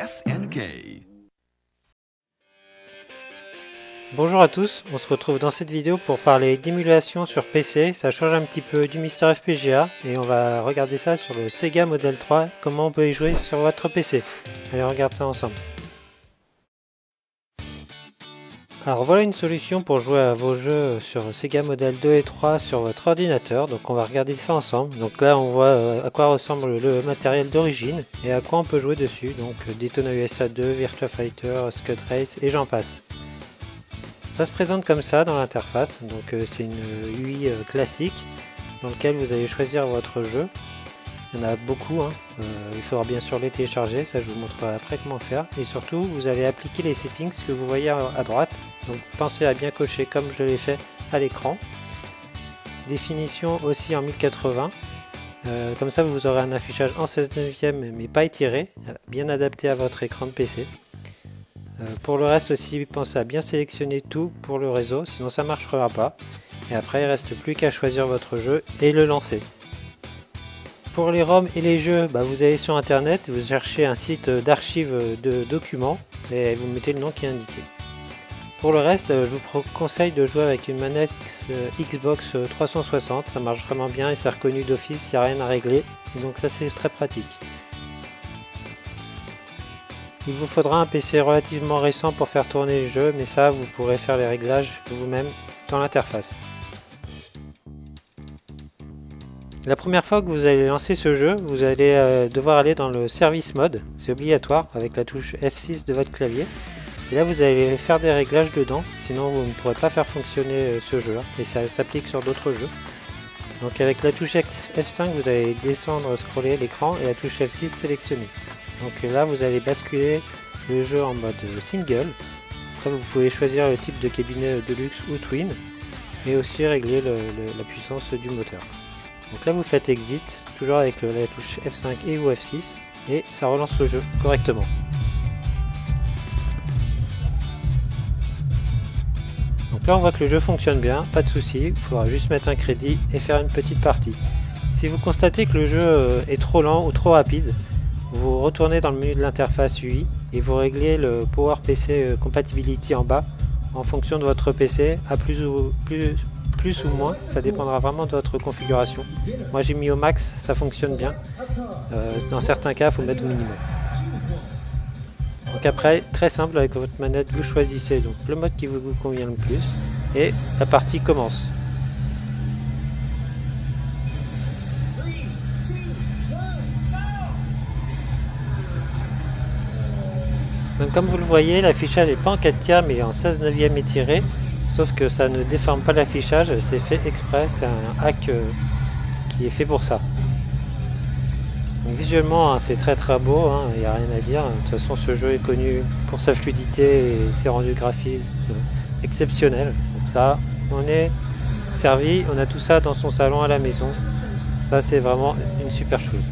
SNK. Bonjour à tous, on se retrouve dans cette vidéo pour parler d'émulation sur PC. Ça change un petit peu du Mister FPGA et on va regarder ça sur le Sega Model 3, comment on peut y jouer sur votre PC. Allez, on regarde ça ensemble. Alors voilà une solution pour jouer à vos jeux sur Sega Model 2 et 3 sur votre ordinateur. Donc on va regarder ça ensemble. Donc là on voit à quoi ressemble le matériel d'origine et à quoi on peut jouer dessus. Donc Daytona USA 2, Virtua Fighter, Scud Race et j'en passe. Ça se présente comme ça dans l'interface. Donc c'est une UI classique dans lequel vous allez choisir votre jeu. Il y en a beaucoup, hein. Il faudra bien sûr les télécharger, ça je vous montrerai après comment faire. Et surtout, vous allez appliquer les settings que vous voyez à droite. Donc pensez à bien cocher comme je l'ai fait à l'écran. Définition aussi en 1080. Comme ça, vous aurez un affichage en 16 neuvième mais pas étiré, bien adapté à votre écran de PC. Pour le reste aussi, pensez à bien sélectionner tout pour le réseau, sinon ça ne marchera pas. Et après, il ne reste plus qu'à choisir votre jeu et le lancer. Pour les ROM et les jeux, vous allez sur internet, vous cherchez un site d'archives de documents et vous mettez le nom qui est indiqué. Pour le reste, je vous conseille de jouer avec une manette Xbox 360, ça marche vraiment bien et c'est reconnu d'office, il n'y a rien à régler, et donc ça c'est très pratique. Il vous faudra un PC relativement récent pour faire tourner les jeux, mais ça vous pourrez faire les réglages vous-même dans l'interface. La première fois que vous allez lancer ce jeu, vous allez devoir aller dans le Service Mode, c'est obligatoire avec la touche F6 de votre clavier. Et là vous allez faire des réglages dedans, sinon vous ne pourrez pas faire fonctionner ce jeu, et ça s'applique sur d'autres jeux. Donc avec la touche F5 vous allez descendre, scroller l'écran et la touche F6 sélectionner. Donc là vous allez basculer le jeu en mode single. Après vous pouvez choisir le type de cabinet Deluxe ou Twin, et aussi régler la puissance du moteur. Donc là vous faites exit, toujours avec la touche F5 et ou F6, et ça relance le jeu correctement. Donc là on voit que le jeu fonctionne bien, pas de souci, il faudra juste mettre un crédit et faire une petite partie. Si vous constatez que le jeu est trop lent ou trop rapide, vous retournez dans le menu de l'interface UI et vous réglez le PowerPC Compatibility en bas en fonction de votre PC à plus ou moins, ça dépendra vraiment de votre configuration. Moi j'ai mis au max, ça fonctionne bien. Dans certains cas, il faut le mettre au minimum. Donc après, très simple, avec votre manette, vous choisissez donc le mode qui vous convient le plus et la partie commence. Donc comme vous le voyez, l'affichage n'est pas en 4 tiers mais en 16 neuvième étiré. Sauf que ça ne déforme pas l'affichage, c'est fait exprès, c'est un hack qui est fait pour ça. Donc visuellement, c'est très beau, il n'y a rien à dire. De toute façon, ce jeu est connu pour sa fluidité et ses rendus graphiques exceptionnels. Donc là, on est servi, on a tout ça dans son salon à la maison. Ça, c'est vraiment une super chose.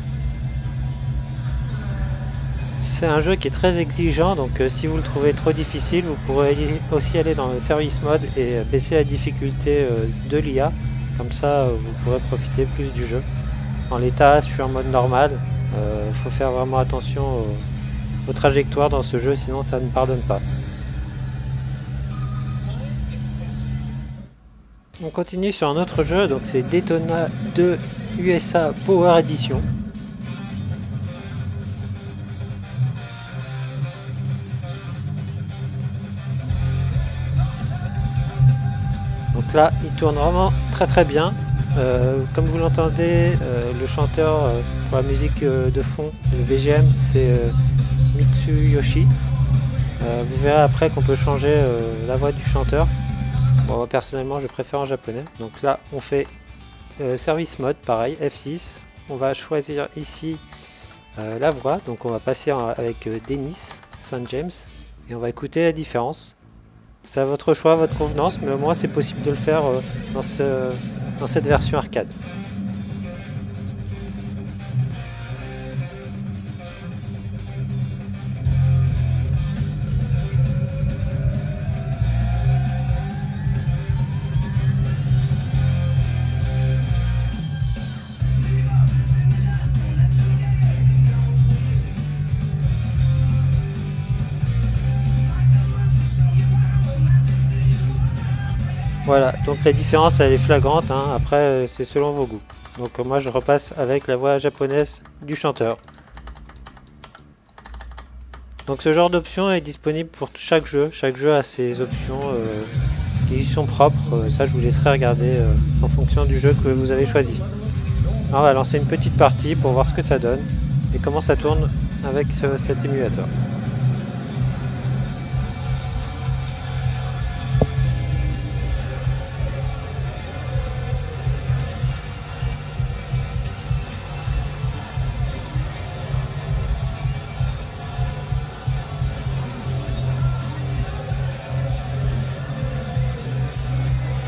C'est un jeu qui est très exigeant, donc si vous le trouvez trop difficile, vous pourrez aussi aller dans le Service Mode et baisser la difficulté de l'IA. Comme ça, vous pourrez profiter plus du jeu. En l'état, je suis en mode normal. Il faut faire vraiment attention aux trajectoires dans ce jeu, sinon ça ne pardonne pas. On continue sur un autre jeu, donc c'est Daytona 2 USA Power Edition. Donc là, il tourne vraiment très bien. Comme vous l'entendez, le chanteur pour la musique de fond, le BGM, c'est Mitsuyoshi. Vous verrez après qu'on peut changer la voix du chanteur. Bon, moi, personnellement, je préfère en japonais. Donc là, on fait Service Mode, pareil, F6. On va choisir ici la voix. Donc on va passer avec Dennis St. James et on va écouter la différence. C'est à votre choix, à votre convenance, mais au moins c'est possible de le faire dans cette version arcade. Voilà, donc la différence elle est flagrante, hein. Après c'est selon vos goûts. Donc moi je repasse avec la voix japonaise du chanteur. Donc ce genre d'option est disponible pour chaque jeu a ses options qui sont propres, ça je vous laisserai regarder en fonction du jeu que vous avez choisi. Alors on va lancer une petite partie pour voir ce que ça donne et comment ça tourne avec cet émulateur.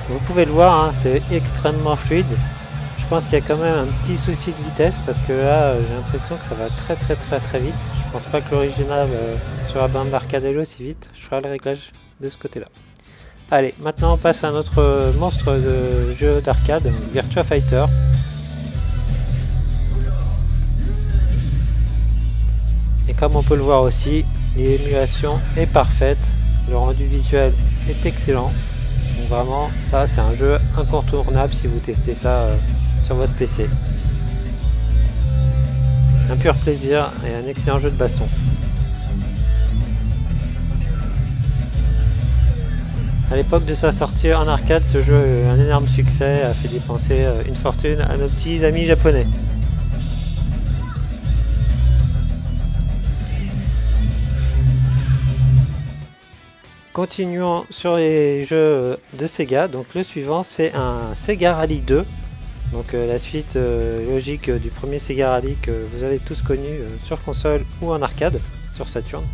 Vous pouvez le voir, hein, c'est extrêmement fluide. Je pense qu'il y a quand même un petit souci de vitesse parce que là j'ai l'impression que ça va très vite. Je pense pas que l'original sur la bande d'arcade aille aussi vite. Je ferai le réglage de ce côté là. Allez, maintenant on passe à un autre monstre de jeu d'arcade, Virtua Fighter. Et comme on peut le voir aussi, l'émulation est parfaite, le rendu visuel est excellent. Donc vraiment, ça c'est un jeu incontournable si vous testez ça sur votre PC. Un pur plaisir et un excellent jeu de baston. A l'époque de sa sortie en arcade, ce jeu a eu un énorme succès, a fait dépenser une fortune à nos petits amis japonais. Continuons sur les jeux de Sega. Donc le suivant c'est un Sega Rally 2. Donc la suite logique du premier Sega Rally que vous avez tous connu sur console ou en arcade sur Saturn.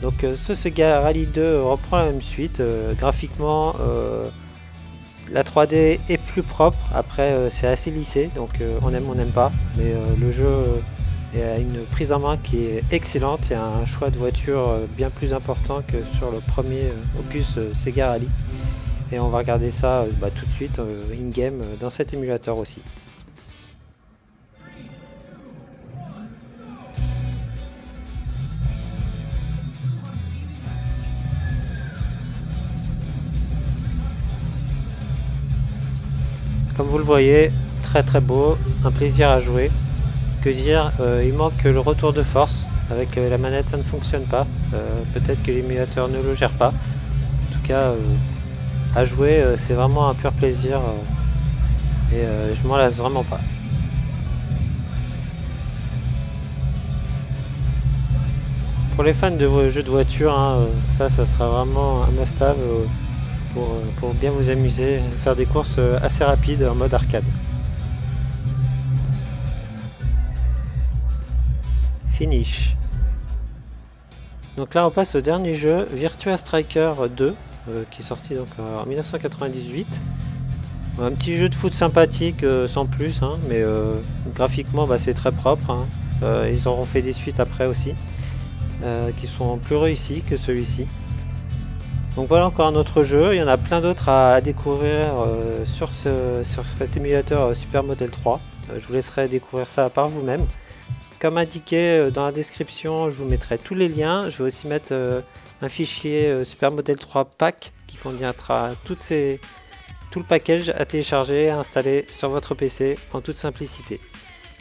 Donc ce Sega Rally 2 reprend la même suite. Graphiquement la 3D est plus propre. Après c'est assez lissé, donc on aime on n'aime pas. Mais le jeu a une prise en main qui est excellente et un choix de voiture bien plus important que sur le premier opus Sega Rally. Et on va regarder ça tout de suite in-game dans cet émulateur aussi. Comme vous le voyez, très beau, un plaisir à jouer. Que dire, il manque le retour de force. Avec la manette ça ne fonctionne pas. Peut-être que l'émulateur ne le gère pas. En tout cas, à jouer c'est vraiment un pur plaisir. Et je m'en lasse vraiment pas. Pour les fans de jeux de voiture, hein, ça sera vraiment un must-have pour bien vous amuser, faire des courses assez rapides en mode arcade. Finish. Donc là on passe au dernier jeu, Virtua Striker 2, qui est sorti donc en 1998. Un petit jeu de foot sympathique sans plus, hein, mais graphiquement c'est très propre. Hein. Ils auront fait des suites après aussi, qui sont plus réussis que celui-ci. Donc voilà encore un autre jeu, il y en a plein d'autres à découvrir sur cet émulateur Super Model 3. Je vous laisserai découvrir ça par vous-même. Comme indiqué dans la description, je vous mettrai tous les liens. Je vais aussi mettre un fichier Super Model 3 Pack qui contiendra tout le package à télécharger et à installer sur votre PC en toute simplicité.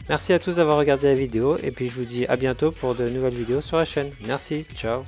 Merci à tous d'avoir regardé la vidéo et puis je vous dis à bientôt pour de nouvelles vidéos sur la chaîne. Merci, ciao.